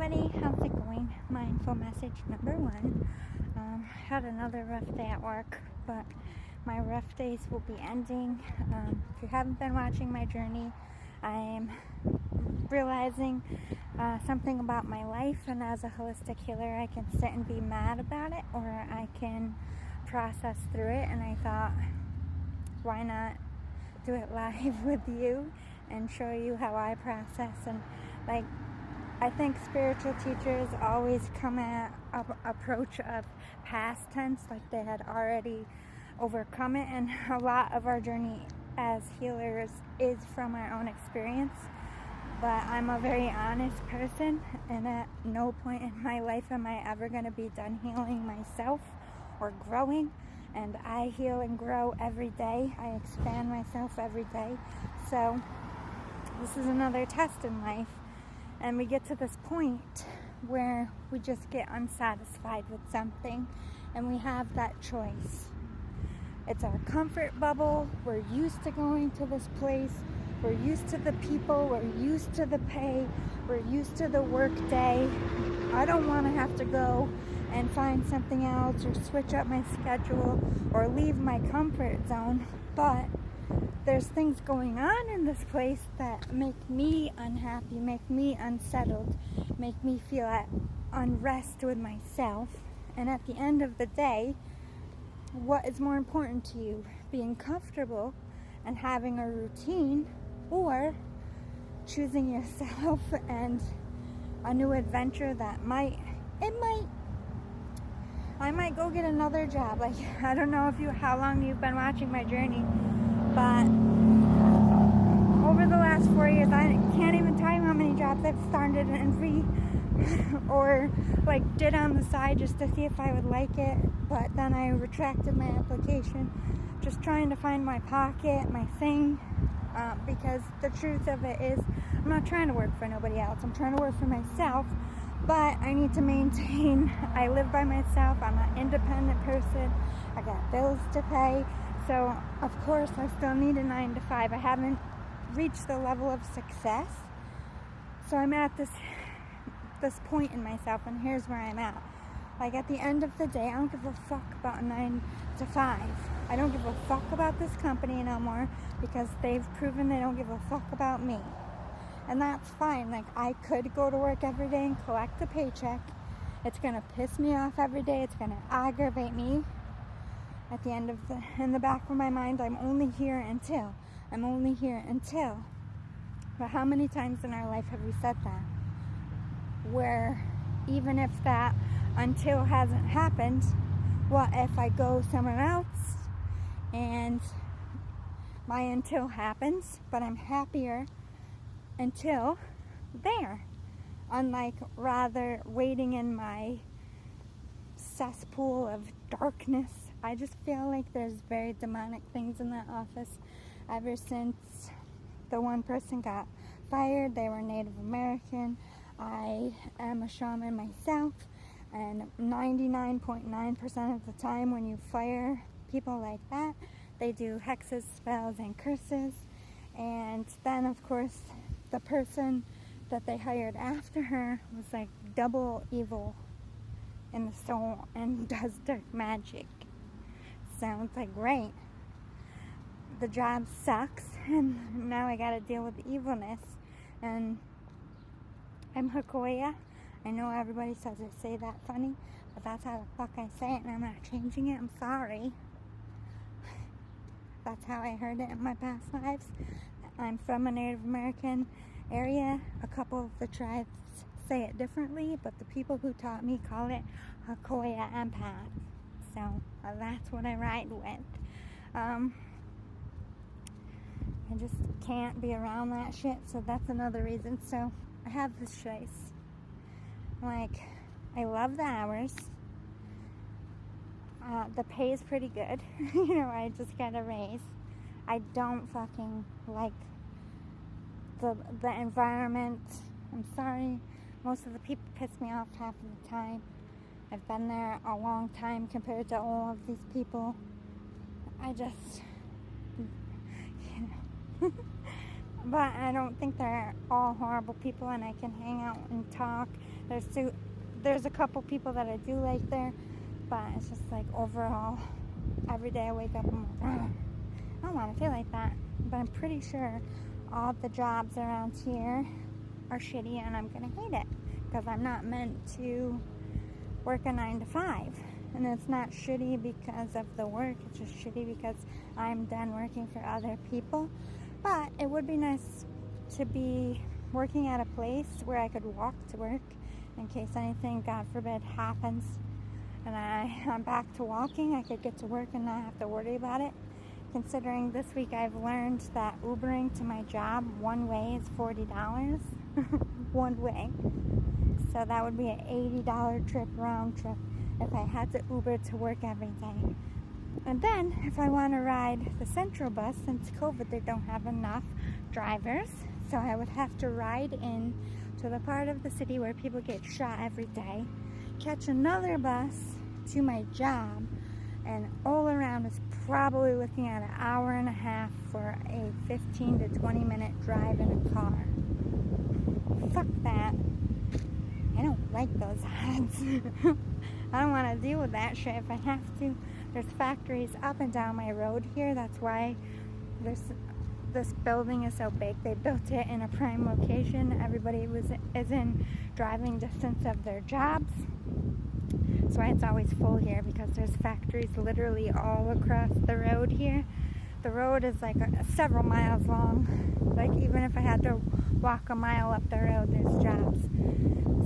everybody, how's it going? Mindful message number one. Had another rough day at work, but my rough days will be ending. If you haven't been watching my journey, I am realizing something about my life, and as a holistic healer, I can sit and be mad about it, or I can process through it. And I thought, why not do it live with you and show you how I process? And I think spiritual teachers always come at approach of past tense, like they had already overcome it, and a lot of our journey as healers is from our own experience. But I'm a very honest person, and at no point in my life am I ever going to be done healing myself or growing. And I heal and grow every day. I expand myself every day. So this is another test in life. And we get to this point where we just get unsatisfied with something, and we have that choice. It's our comfort bubble. We're used to going to this place. We're used to the people. We're used to the pay. We're used to the work day. I don't want to have to go and find something else or switch up my schedule or leave my comfort zone. But there's things going on in this place that make me unhappy, make me unsettled, make me feel at unrest with myself. And at the end of the day, what is more important to you? Being comfortable and having a routine, or choosing yourself and a new adventure that I might go get another job. I don't know how long you've been watching my journey, but over the last 4 years, I can't even tell you how many jobs I've started and or did on the side just to see if I would like it, but then I retracted my application, just trying to find my pocket, my thing, because the truth of it is, I'm not trying to work for nobody else. I'm trying to work for myself, but I need to maintain. I live by myself. I'm an independent person. I got bills to pay. So, of course, I still need a 9 to 5. I haven't reached the level of success. So I'm at this point in myself, and here's where I'm at. At the end of the day, I don't give a fuck about a 9 to 5. I don't give a fuck about this company no more, because they've proven they don't give a fuck about me. And that's fine. I could go to work every day and collect a paycheck. It's going to piss me off every day. It's going to aggravate me. At the end of in the back of my mind, I'm only here until. But how many times in our life have we said that? Where even if that until hasn't happened, what if I go somewhere else and my until happens, but I'm happier until there? Unlike rather waiting in my cesspool of darkness. I just feel like there's very demonic things in that office. Ever since the one person got fired, they were Native American. I am a shaman myself, and 99.9% of the time when you fire people like that, they do hexes, spells, and curses. And then, of course, the person that they hired after her was double evil in the soul and does dark magic. Sounds great. The job sucks, and now I gotta deal with the evilness. And I'm Hakoya. I know everybody says I say that funny, but that's how the fuck I say it, and I'm not changing it. I'm sorry. That's how I heard it in my past lives. I'm from a Native American area. A couple of the tribes say it differently, but the people who taught me call it Hakoya Empath. So that's what I ride with. I just can't be around that shit, so that's another reason. So I have this choice. I love the hours. The pay is pretty good. I just got a raise. I don't fucking like the environment. I'm sorry. Most of the people piss me off half of the time. I've been there a long time compared to all of these people. I just, but I don't think they're all horrible people, and I can hang out and talk There's a couple people that I do like there, but it's just like overall, every day I wake up, I'm like, "Ugh, I don't want to feel like that." But I'm pretty sure all the jobs around here are shitty, and I'm gonna hate it because I'm not meant to work a 9 to 5. And it's not shitty because of the work, it's just shitty because I'm done working for other people. But it would be nice to be working at a place where I could walk to work in case anything, God forbid, happens and I'm back to walking. I could get to work and not have to worry about it. Considering this week I've learned that Ubering to my job one way is $40 one way. So that would be an $80 trip, round trip, if I had to Uber to work every day. And then if I want to ride the Central bus, since COVID they don't have enough drivers, so I would have to ride in to the part of the city where people get shot every day, catch another bus to my job, and all around is probably looking at an hour and a half for a 15 to 20 minute drive in a car. Fuck that. I don't like those odds. I don't want to deal with that shit if I have to. There's factories up and down my road here. That's why this building is so big. They built it in a prime location. Everybody is in driving distance of their jobs. That's why it's always full here, because there's factories literally all across the road here. The road is like several miles long. Like even if I had to walk a mile up the road, there's jobs.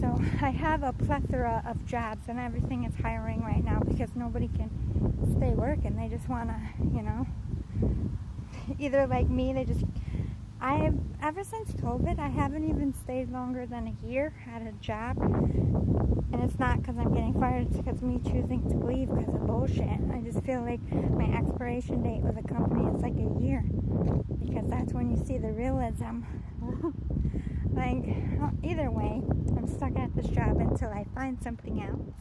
So I have a plethora of jobs, and everything is hiring right now because nobody can stay working. They just want to, either like me, ever since COVID, I haven't even stayed longer than a year at a job. And it's not because I'm getting fired, it's because me choosing to leave because of bullshit. I just feel like my expiration date with a company is like a year, because that's when you see the realism. Like, either way, I'm stuck at this job until I find something else.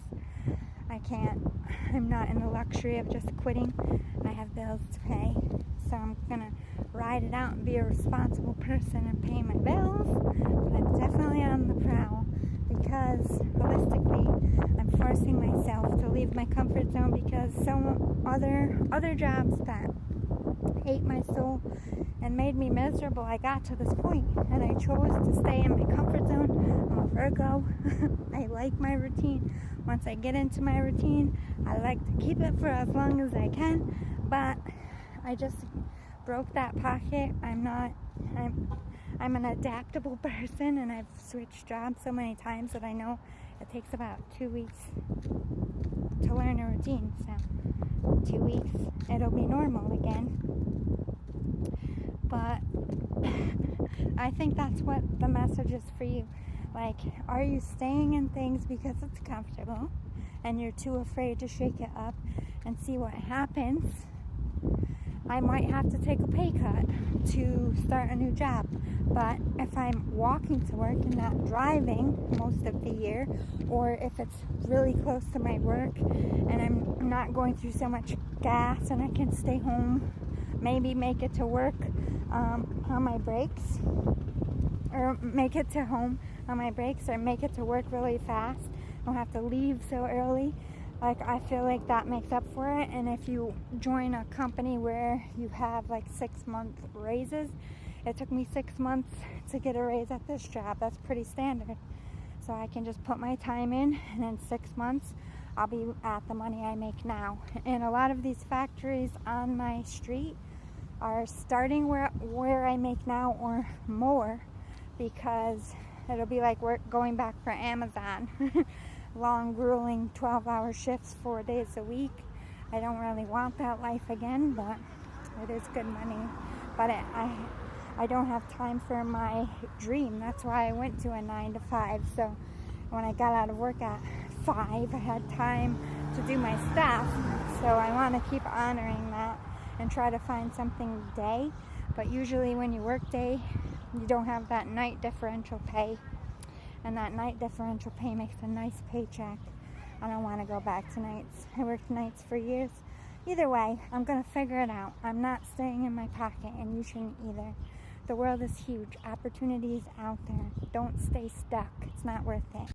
I'm not in the luxury of just quitting. I have bills to pay, so I'm gonna ride it out and be a responsible person and pay my bills. But I'm definitely on the prowl, because realistically, I'm forcing myself to leave my comfort zone because some other jobs that ate my soul and made me miserable, I got to this point and I chose to stay in my comfort zone. I'm a Virgo. I like my routine. Once I get into my routine, I like to keep it for as long as I can, but I just broke that pocket. I'm an adaptable person, and I've switched jobs so many times that I know it takes about 2 weeks to learn a routine. So 2 weeks, it'll be normal again. But I think that's what the message is for you. Like, are you staying in things because it's comfortable and you're too afraid to shake it up and see what happens? I might have to take a pay cut to start a new job, but if I'm walking to work and not driving most of the year, or if it's really close to my work and I'm not going through so much gas and I can stay home, maybe make it to work on my breaks, or make it to home on my breaks, or make it to work really fast, don't have to leave so early. Like, I feel like that makes up for it. And if you join a company where you have like 6-month raises, it took me 6 months to get a raise at this job. That's pretty standard. So I can just put my time in, and in 6 months I'll be at the money I make now. And a lot of these factories on my street are starting where I make now or more, because it'll be like we're going back for Amazon. Long, grueling 12-hour shifts 4 days a week. I don't really want that life again, but it is good money. But I don't have time for my dream. That's why I went to a 9 to 5. So when I got out of work at 5, I had time to do my stuff. So I want to keep honoring that and try to find something day. But usually when you work day, you don't have that night differential pay. And that night differential pay makes a nice paycheck. I don't want to go back to nights. I worked nights for years. Either way, I'm going to figure it out. I'm not staying in my pocket, and you shouldn't either. The world is huge. Opportunities out there. Don't stay stuck. It's not worth it.